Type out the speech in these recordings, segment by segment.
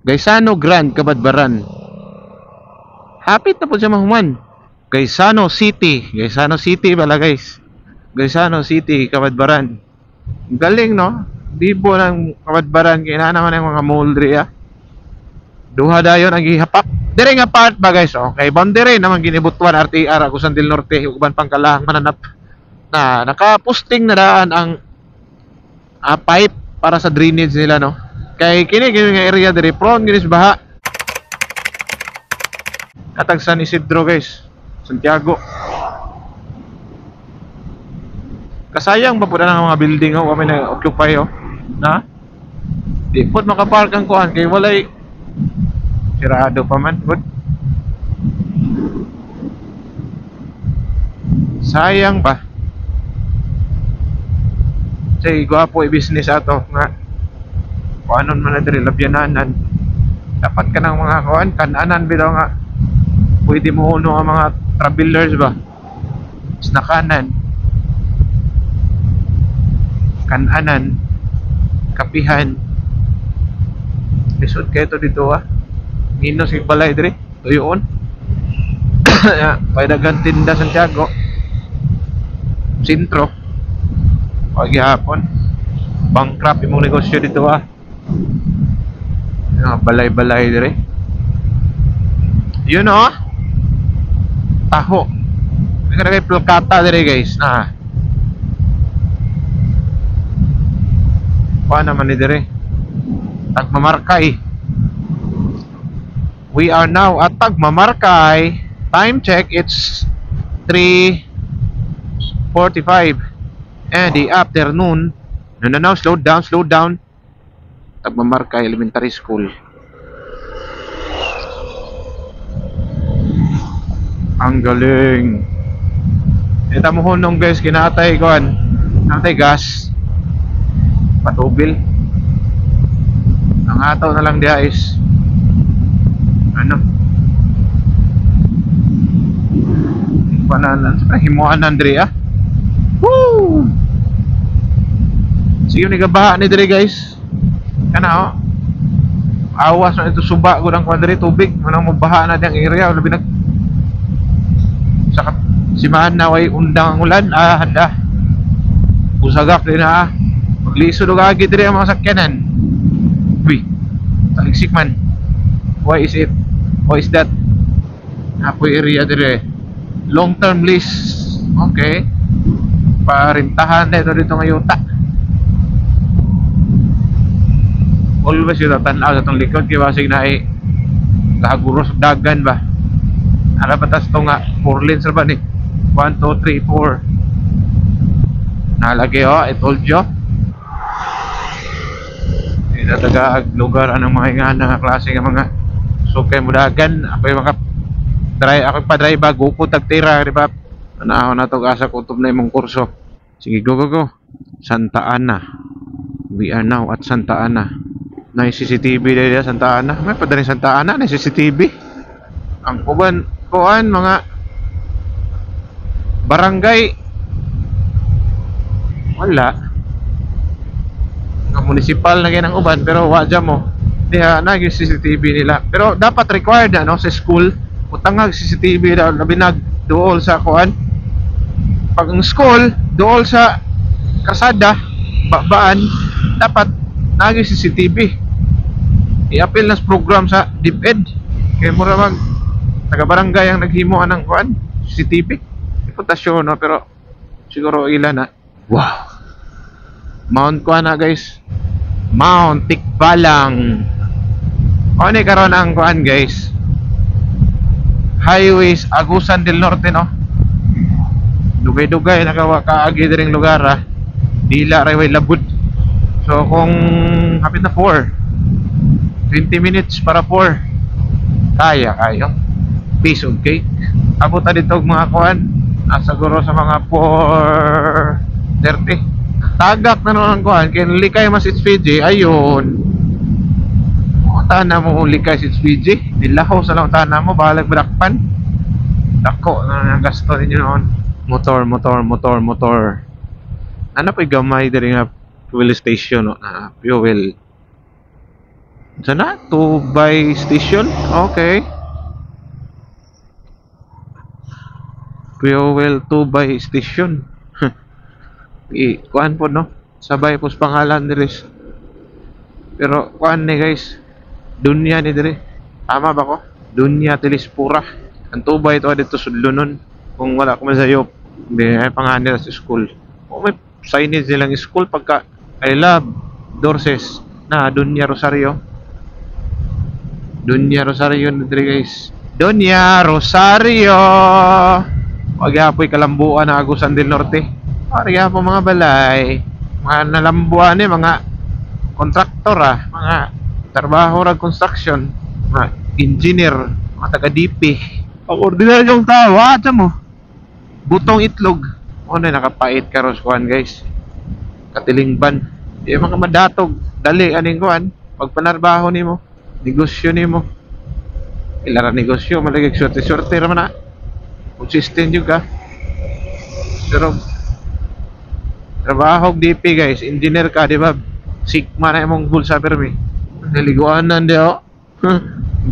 Gaisano Grand Kabadbaran. Hapit na po siya mahuman. Gaisano City pala guys. Gaisano City, Kabadbaran. Galing no? Dibo ng Kabadbaran kaya na naman ang mga moldri ah. Duha dayon ang gihapak. Dire nga part ba guys? Okay, boundary naman ginibutuan RTR Agusan del Norte uban pangkalahang mananap na naka-posting na daan ang pipe para sa drainage nila no. Kay kini nga area dire prone ginis baha. Katag San Isidro guys, Santiago. Kasayang ba po na ng mga building oh, kami na occupy oh. Na? Di po makapark ang kuhan kay walay sirado pa man. Good. Sayang pa. Say gwapo i-business ato nga. Kuanon man na diri labyananan. Dapat ka ng mga kuan kananan bitaw nga. Pwede mo uno ang mga travelers ba? Snakanan. Kananan. Kapihan. Lisod kayo to dito ah. Minus yung balay dire. Tuyoon. Paidagan tinda Santiago. Sintro. Paghihapon. Bankrupt yung negosyo dito ah. Balay-balay dire. Yun oh. Taho. May kaya plakata dire guys na. Paano naman ni dire? Tagmamarkay. We are now at Tagmamarkay. Time check, it's 3:45 and the afternoon. No, slow down. Tagmamarkay Elementary School. Ang galing. Kita mo hunong guys, kinatay kuan. Kinatay gas. Patubil. Ang ataw na lang diha is ano? Panalan sa himuan Andrea. Woo! Sige ni gabaha ni dire guys. Kana oh. Awas na ito suba gud ang kwadre tubig. Manang mabaha na diyang area labi nag sa simahan na way undang ang ulan. Handa. Usagak din na. Magliso do agi dire ang mga sakyanan. Uy. Taligsik man. Why is it? Why is that? Apoy area dire. Long term lease. Okay. Parintahan na ito dito ngayuta. Always yung tatanaw sa itong likod. Kaya basig na ay kaguros dagan ba? Ano ba tas ito nga 4 lanes ba ni? 1, 2, 3, 4. Nalagay oh. I told you. Ito taga lugar anong mga nga na klase ng mga sukay mudagan. Ako yung mga ako pa-drive ba, gupo tagtira, di ba? Anahon na ito, asa kutob na yung kurso. Sige, go. Santa Ana. We are now at Santa Ana. Na CCTV dito, Santa Ana. May pa rin Santa Ana, na CCTV. Ang kuan, mga barangay. Wala. Ang municipal na ganang uban, pero wadya mo. Diha, nag CCTV nila. Pero dapat required na, no, sa school. Utangag CCTV daw labinag dool sa kuan. Pag ang school dool sa kasada babaan dapat nagi CCTV. I-appeal na program sa DepEd. Kaya mura mag taga barangay ang naghimo anang kuan CCTV. Reputasyon no pero siguro ilan na. Wow. Mount kuan na guys. Mount Tikbalang. Ano karon ang kuan guys? Highways Agusan del Norte no. Dugay-dugay nagawa kaagi diring lugar ah. Dila rayway labud. So kung hapit na 4 20 minutes para 4 kaya kayo. Piece of cake. Abot na dito mga kuan. Siguro sa mga 4:30. Tagak na naman kuan. Kaya likay mas HPG. Ayun. Tana mo likay si HPG. Nilaho sa lang tana mo. Bahalag brakpan. Dako na ang gasto ninyo noon. Motor. Ano pa gamay diri nga fuel station no? Fuel. Sana Tubay Station. Okay. Fuel Tubay Station. Kuan po no. Sabay pos pangalan diri. Pero kuan ni guys. Dunya ni diri. Tama ba ko? Dunya Tilispura. Ang Tubay ito dito sudlonon. Kung wala ko masayop, hindi ay pangalan sa school. O may signage nilang school pagka I love Dorses na Dunya Rosario. Dunya Rosario na diri guys. Dunya Rosario. Wag apoy kalambuan na Agusan del Norte. Pare po mga balay. Mga nalambuan ni mga kontraktor mga trabaho rag construction, mga engineer, mga taga DP. Ang ordinaryong tao, mo. Butong itlog. O na nakapait karos kuan guys. Katilingban. Di mga madatog. Dali aning kuan. Pagpanarbaho nimo, negosyo nimo. Ilara negosyo, malagig swerte-swerte raman na. Consistent juga. Pero trabaho DP guys, engineer ka, di ba? Sigma na imong bulsa permi. Naliguanan di oh.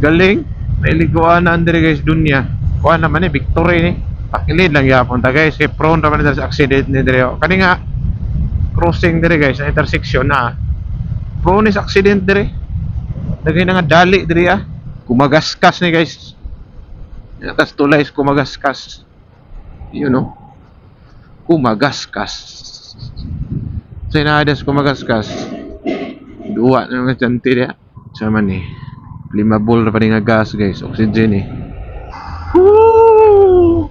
Galing. Naliguanan diri guys dunya. Kuha naman ni victory ni. Pakilid lang yapon ta guys. Kay prone raman sa accident ni diri oh. Kani nga crossing diri guys, sa intersection na. Prone sa accident diri. Dagay na nga dali diri Kumagaskas ni guys. Tas tulay kumagaskas. You know. Kumagaskas. Sa inadas kumagaskas. Duwa na mga tsanti dia. Sama ni. 5 bol pa rin nga gas guys. Oxygen Woo!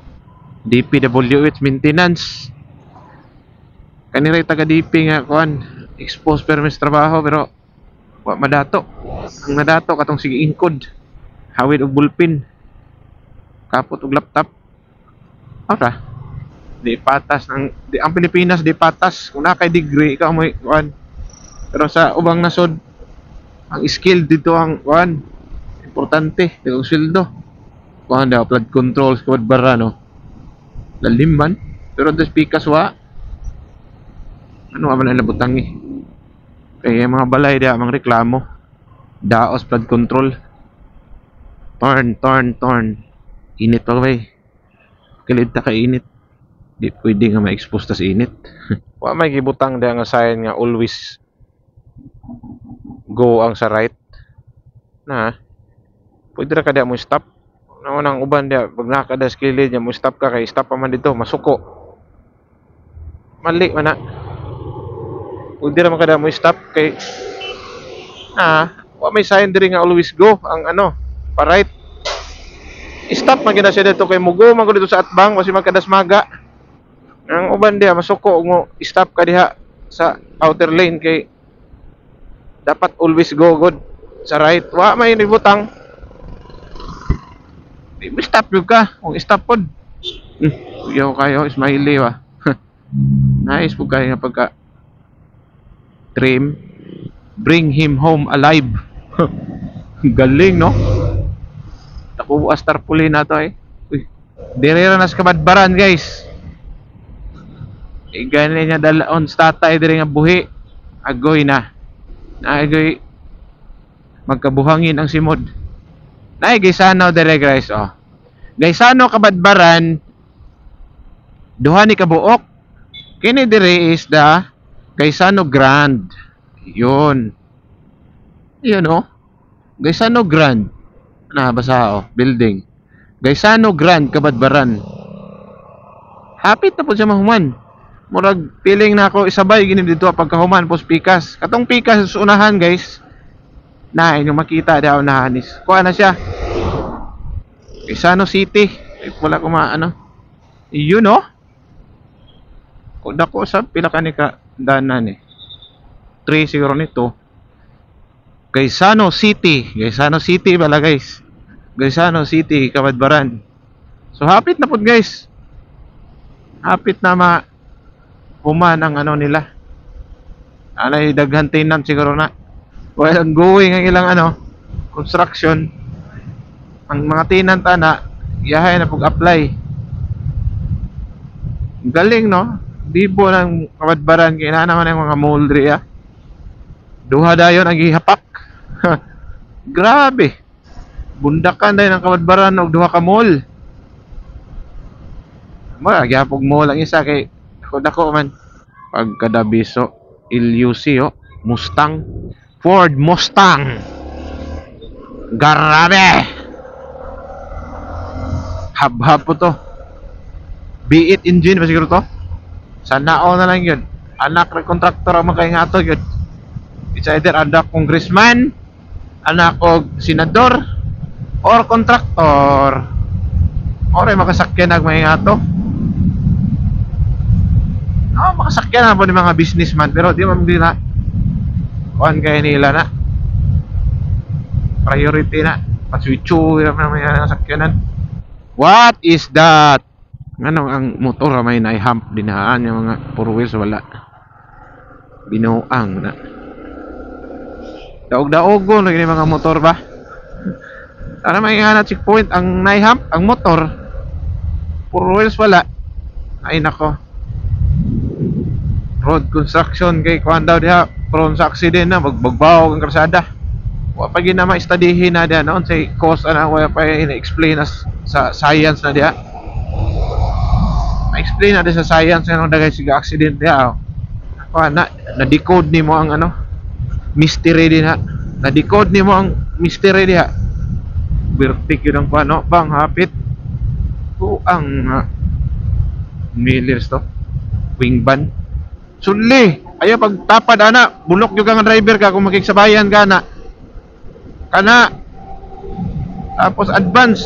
DPWH maintenance. Kanira taga DP nga kuan. Expose permis trabaho pero wa madato. Ang nadato katong sige ingkod. Hawid og bulpin. Kapot og laptop. Ora. Di patas ang Pilipinas di patas kung na kay degree ikaw mo kuan. Pero sa ubang nasod ang skill dito ang kuan importante ang sweldo. Kuan daw flood control squad barano. Lalim man pero des pikas wa. Ano man ang labutang kaya mga balay dia mga reklamo. Daos flood control. Torn. Init pa bay. Kilid ta ka init. Di pwede nga ma-expose ta sa init. Wa may gibutang dia nga sign nga always go ang sa right. Na pwede ra ka dia mo stop. Nang uban dia pag nakada sa kilid niya mo stop ka kay stop pa man dito masuko. Mali man na. Pwede ra man kada mo stop kay wa may sign diri nga always go ang pa right. Stop man gina siya dito kay mugo man ko dito sa atbang kasi magkadasmaga. Ang uban dia masuko mo stop ka diha sa outer lane kay dapat always go good sa right. Wa may nibutang. Di mo stop yun ka. Kung stop pod. Yaw kayo smiley wa. Nice po kayo nga pagka trim. Bring him home alive. Galing no. Nakuha tarpaulin na to Uy, dirira nas kabadbaran guys. Gani niya dalaon sa tatay diri nga buhi. Agoy na. Agoy magkabuhangin ang simod. Nay Gaisano dire guys Gaisano kabadbaran duha ni kabuok. Kini dire is the Gaisano Grand. Yun Gaisano Grand. Basa building. Gaisano Grand kabadbaran. Hapit na po siya mahuman. Murag feeling na ako isabay gini dito pagkahuman pos pikas. Katong pikas sa unahan guys. Na inyong makita daw nahanis. Kuha na siya. Gaisano City. Wala ko Yun Kung dako sa pila ka ni ka danan 3 siguro nito. Gaisano City bala guys. Gaisano City kabadbaran. So hapit na pud guys. Hapit na human ang nila. Anay daghan tenant siguro na. While ongoing ang ilang construction. Ang mga tenant yahay na pag-apply. Galing no. Bibo ng kabadbaran kaya naman ang mga mall diri Duha dayon ang gihapak. Grabe. Bundakan dahil ng Kabadbaran og duha ka mall. Magyapog mall ang isa kay dako man. Pagkadabiso Illusi Mustang, Ford Mustang. Grabe. Hab-hab po to. B8 engine ba siguro to? Sanao na lang yun. Anak ng kontraktor ang makaingato yun. It's either anak congressman, anak og senador, or kontraktor. Or ay makasakyan ang maingato. Makasakyan na po ng mga businessman, pero di man din na kuhan kayo nila na priority na paswitcho na mga sakyanan. What is that? Ano ang motor may naihump dinahaan yung mga four wheels wala binuang na daog-daogon lagi mga motor ba para may hanap checkpoint ang naihump ang motor four wheels wala ay nako. Road construction kay kuhan daw diha prone sa accident na magbagbaw ang kalsada. Wa pa gid na ma-studyhin na diha noon say cause ana wa pa ina-explain as sa science na diha. Ma-explain na diha sa science nga dagay siga accident diha. Kuha na decode nimo ang ano mystery din ha. Na decode nimo ang mystery diha. Vertic yun ang kuha bang hapit. Ang millers to. Wing ban. Sunli, ayo pagtapad ana, bulok yung nga driver ka kung makiksabayan ka na. Kana. Tapos advance,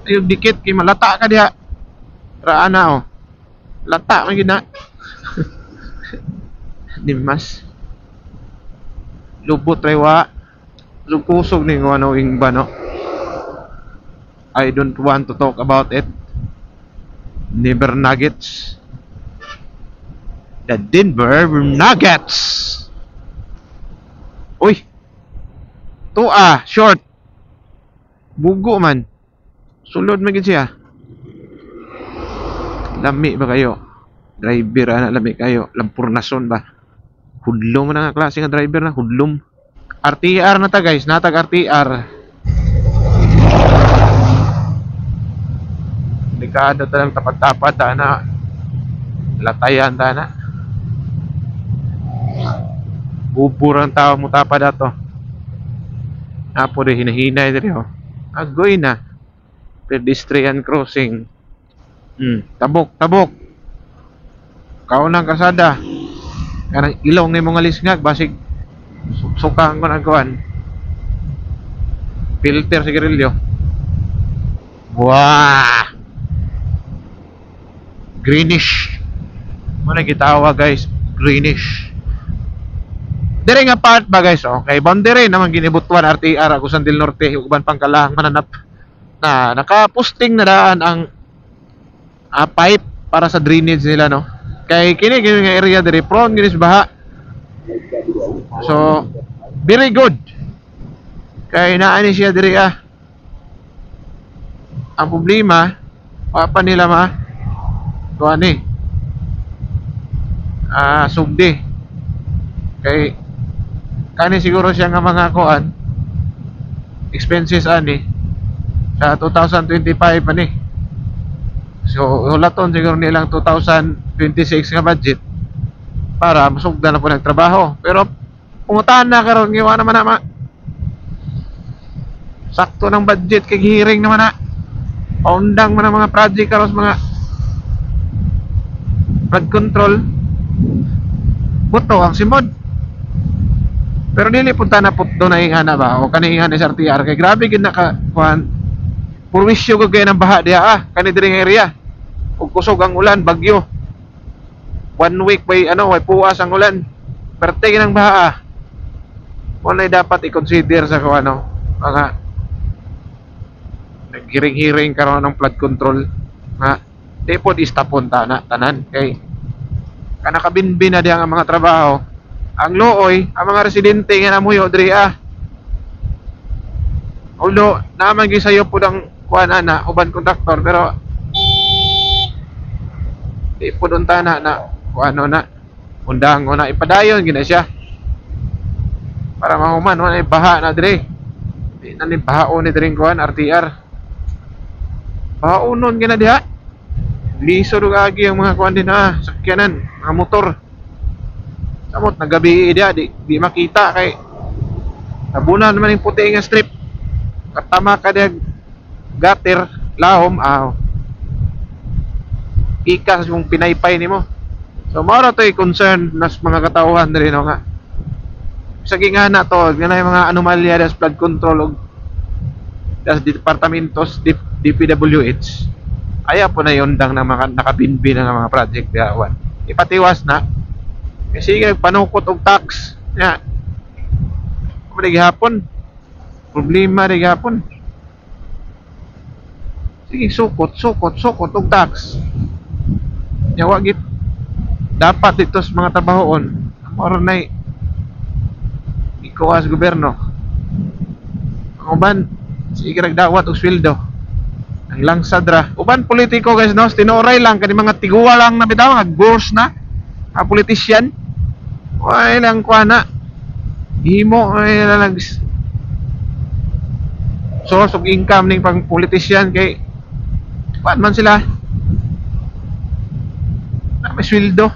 yung dikit kay malata ka diha. Ra ana lata man gid na. Dimas. Lubot rewa. Lukusog ni ano ing bano. I don't want to talk about it. Never Nuggets. The Denver Nuggets. Uy. Short. Bugo man. Sulod man gid siya. Lami ba kayo? Driver ana lami kayo. Lampurnason ba? Hudlom na nga klase nga driver na, hudlom. RTR na ta guys, natag RTR. Delikado ta lang tapad-tapad ta na. Latayan ta na. Bubur ang tao mo tapad ato. Apo de hinahinay diri Agoy na. Pedestrian crossing. Tabok. Kaunang kasada. Kanang ilong ni mga lisngag basig sukang ko nagkuhan. Filter sigarilyo. Wah. Greenish. Muna gitawa guys, greenish. Dire nga part ba guys, okay, boundary naman ginibutuan RTR Agusan del Norte uban pangkalang mananap na naka-posting na daan ang pipe para sa drainage nila no. Kay kini nga area dire prone gini sa baha. So very good. Kay naa ni siya dire Ang problema pa nila kuan ni sugdi. Kay kani siguro siya nga mga kuan expenses ani sa 2025 ani. So hulaton siguro nilang 2026 nga budget para masugdan na po ng trabaho. Pero pumutahan na karon giwa naman na sakto ng budget kay hearing naman na paundang man ang mga project karon mga flood control buto ang simod. Pero dili punta na putdo na ingana ba o kani ingana sa RTR kay grabe gid naka kuan purwisyo ko kay ng baha diha kani diri nga area ug kusog ang ulan bagyo 1 week may may puwas ang ulan perte ng baha mo na dapat i-consider sa kuan mga naghiring-hiring karon ng flood control nga di pod istapon na tanan kay kana kabinbin na diha ang mga trabaho. Ang looy, ang mga residente nga namuyo diri Although naman gisayo pud ang kuan ana uban kontraktor pero di pud unta na kuan na undang na ipadayon gina siya para mahuman wala baha na diri. Ani bahaon ni dring kuan RTR. Bahaonon gina diha. Liso do agi ang mga kuan din sakyanan, mga motor. Samot nagabi dia di makita kay tabunan man yung puti nga strip. Katama ka diha gutter lahom ikas yung pinaypay nimo. So mao ra toy concern nas mga katawhan diri no nga. Sige nga na to, nga na yung mga anomalya sa flood control og sa departamentos DPWH. Aya po na yun dang na nakabinbi na mga project diawan. Ipatiwas na. Kasi panukot og tax. Ya. Kumuli gihapon. Problema rin gihapon. Sige, sukot og tax. Ya wagit dapat dito sa mga trabahoon. Moro na ikaw as gobyerno. Ang uban, sige nagdawat og sweldo. Ang langsad ra. Uban politiko guys no, tinoray lang kani mga tiguwa lang na bitaw, nag-ghost na. Mga politisyan. Ay lang kuana. Himo ay lang source of income ning pang politisyan kay kuan man sila. Na may sweldo.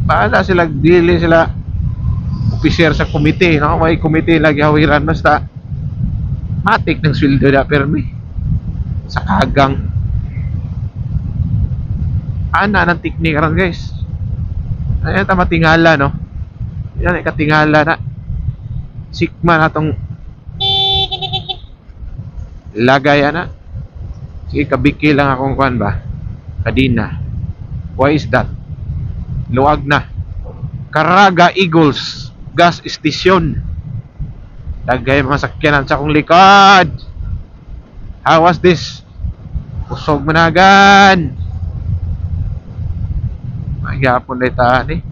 Bahala sila dili sila officer sa komite, no? May komite lagi hawiran basta matik ng sweldo da permi sa kagang ana ng teknik ron guys. Ayan ta matingala no. Yan ay katingala na sikma na tong lagay ana. Sige kabiki lang akong kuan ba kadina. Why is that? Luwag na Caraga Eagles gas station. Dagay mga sakyanan sa akong likod. How was this? Usog managan. Magyapon na ita ni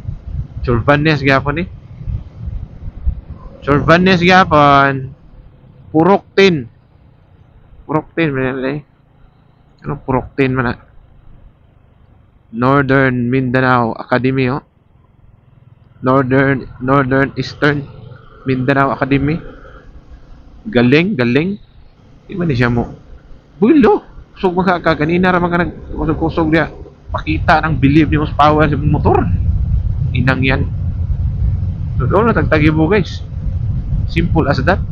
Churvanes gyapon ni Churvanes gyapon. Puroktin manalay. Ano Puroktin man na Northern Mindanao Academy Northern Eastern Mindanao Academy. Galing. Di ba ni siya mo? Bulo. Kusog mga kanina ra mga nagkusog dia. Pakita ng believe ni mas power sa motor. Inang yan. So doon na tagtagibo guys. Simple as that.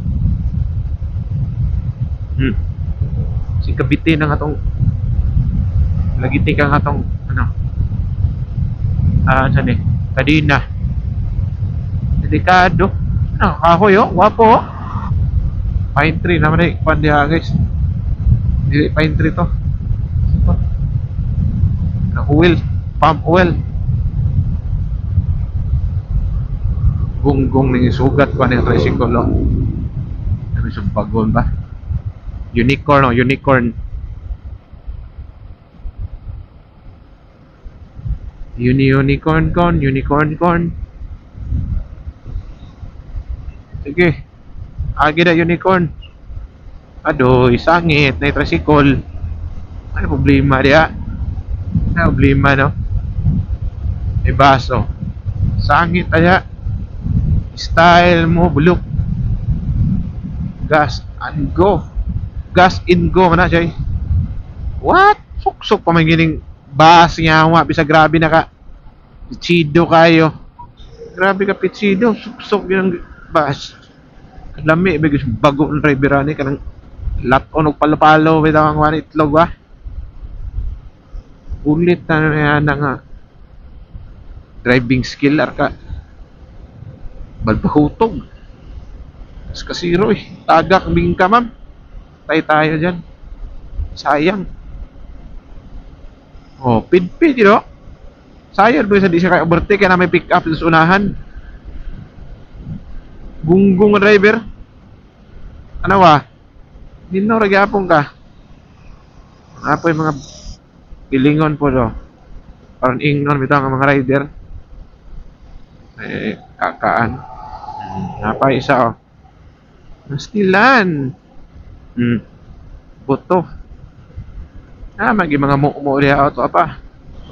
Si kabiti ng atong lagiti kang atong saan kadina. Delikado. Kahoy wapo. Pine tree naman pandiha guys. Hindi pine tree to. Oil, palm oil. Gunggong ning sugat ko ng tricycle no. Ano sa bagon ba? Unicorn. Unicorn corn. Sige. Agi na unicorn. Adoy, sangit na tricycle. Ano problema dia? Ano problema no? May baso. Sangit aya. Style mo bulok. Gas and go. Gas in go na siya. What? Suksok pa man gining bas niya wa bisa grabe na ka. Pichido kayo. Grabe ka pichido, suksok yung bas. Lami bigis bago ng driver ani kanang laton og palapalo bitaw ang wani itlog ba. Ulit na nga driving skill arka balbahutog mas kasiro tagak bing ka ma'am tayo dyan sayang pid no sayang doon sa di siya kaya overtake kaya na may pick up sa unahan gunggong driver ano ba dino ragyapong ka apoy mga pilingon po do parang ingnon bitaw ang mga rider kakaan napay isa nastilan buto magi mga mo diha auto apa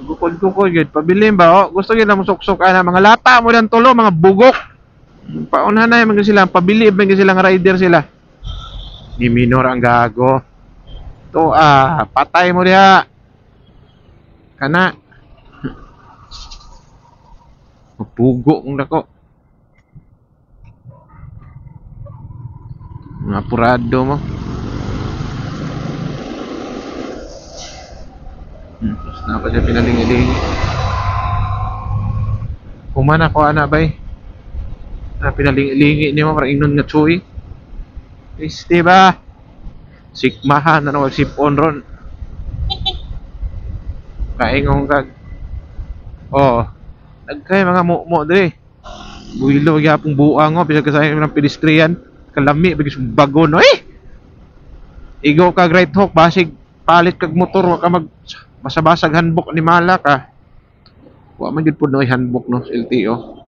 gukod gud pabilin ba gusto gyud na mo suksok ana mga lata mo dan tulo mga bugok Paunahan na man sila, pabilib man sila nga rider sila. Ni minor ang gago. To patay mo diha. Kana. Mapugo kung dako. Mga apurado mo. Tapos na pa siya pinalingilingi. Kumana ko ana bay. Pinalingilingi niyo para ingnon nga chuy. Este ba? Sikmahan na wag sipon ron. Kaingong kag. Oh. Nagkay mga mumo diri. Builo gyapong buang ngo bisag kasay ng pedestrian. Kalami bigis bago no Igo kag right hook basig palit kag motor wa ka mag basabasag handbook ni mala ka. Wa man gid pud no handbook no LTO.